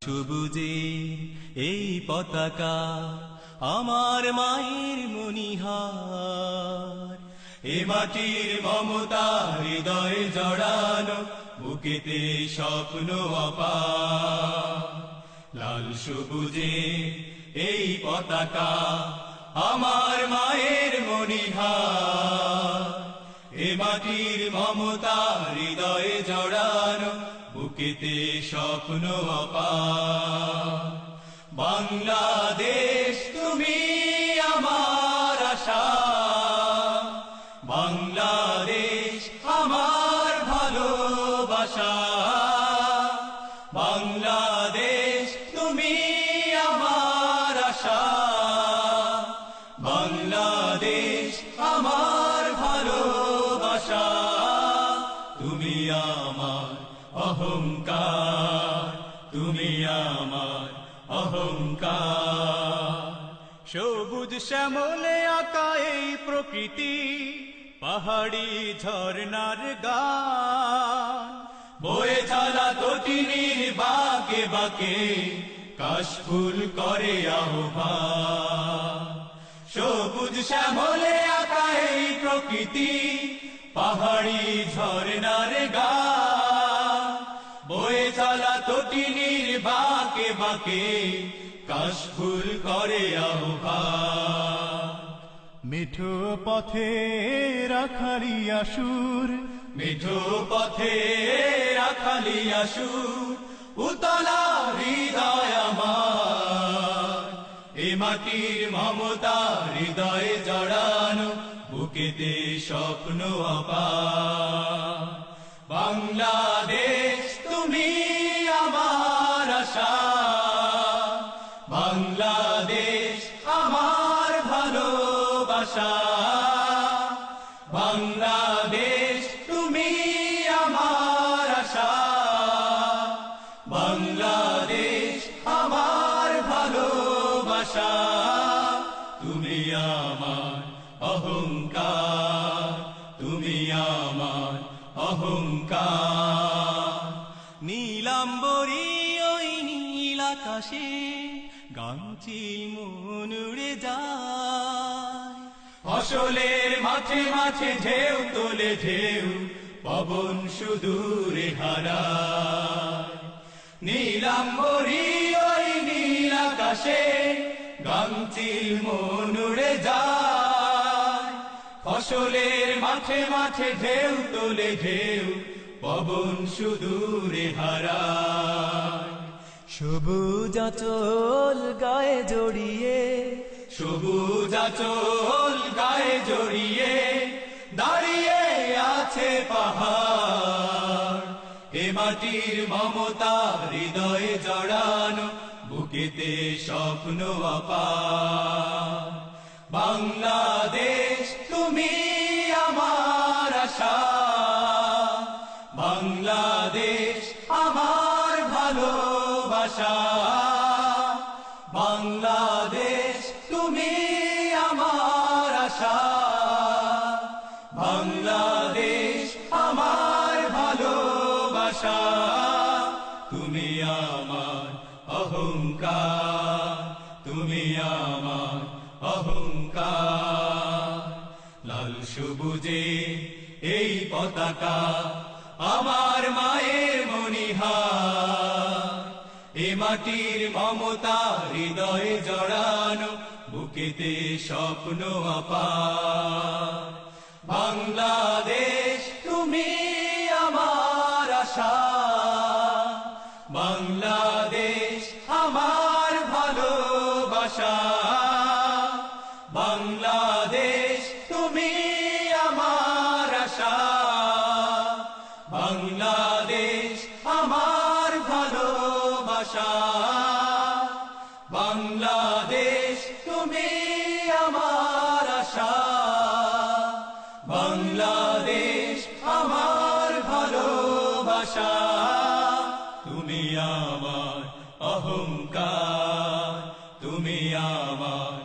সবুজে এই পতাকা আমার মায়ের মনিহার, এ মাটির মমতা হৃদয়ে জড়ানো, বুকেতে স্বপ্ন অপার। লাল সবুজে এই পতাকা আমার মায়ের মনিহার, এ মাটির মমতা হৃদয়ে জড়ানো, বুকেতে স্বপ্ন অপার। বাংলাদেশ তুমি আমার আশা, বাংলাদেশ আমার ভালোবাসা, বাংলাদেশ তুমি আমার আশা, বাংলাদেশ আমার ভালোবাসা। তুমি আমার অহংকার, তুমি আমার অহংকার। সবুজ শ্যামলে আঁকা এই প্রকৃতি, পাহাড়ি ঝর্ণার গান, বয়ে চলা তটিনীর বাঁকে বাঁকে কাশফুল করে আহ্বান। সবুজ শ্যামলে আঁকা এই প্রকৃতি, পাহাড়ি ঝর্ণার গান, বয়ে চলা তটিনীর বাঁকে বাঁকে কাশফুল করে আহ্বান। মিঠো পথে রাখালিয়া সুর, মিঠো পথে রাখালিয়া সুর, উতলা হৃদয় আমার, এ মাটির মমতা হৃদয়ে জড়ানো, বুকেতে স্বপ্ন অপার। বাংলাদেশ তুমি আমার আশা, বাংলাদেশ আমার ভালোবাসা, বাংলাদেশ তুমি আমার আশা, বাংলাদেশ আমার ভালোবাসা। তুমি আমার অহংকার, তুমি আমার অহংকার। নীলাম্বরী ওই নীল আকাশে গাংচিল মন উড়ে যায়, ফসলের মাঠে মাঠে ঢেউ তোলে ঢেউ, পবন সুদূরে হারায়। নীলাম্বরী ওই নীল আকাশে গাংচিল মন উড়ে যায়, ফসলের মাঠে মাঠে ঢেউ তোলে ঢেউ, পবন সুদূরে হারায়। সবুজ আঁচল গায়ে জড়িয়ে, সবুজ আঁচল গায়ে জড়িয়ে দাঁড়িয়ে আছে পাহাড়, এ মাটির মমতা হৃদয়ে জড়ানো, বুকেতে স্বপ্ন অপার। বাংলাদেশ তুমি আমার আশা, বাংলাদেশ আমার ভালোবাসা, বাংলাদেশ তুমি আমার আশা, বাংলাদেশ আমার ভালোবাসা। তুমি আমার অহংকার, তুমি আমার অহংকার। লাল সবুজে এই পতাকা আমার মায়ের মনিহার, এ মাটির মমতা হৃদয়ে জড়ানো, বুকেতে স্বপ্ন অপার। বাংলাদেশ তুমি আমার আশা, বাংলাদেশ আমার ভালোবাসা, বাংলাদেশ তুমি আমার আশা, বাংলাদেশ আমার ভালোবাসা, বাংলাদেশ তুমি আমার আশা, বাংলাদেশ আমার ভালোবাসা। তুমি আমার অহংকার, তুমি আমার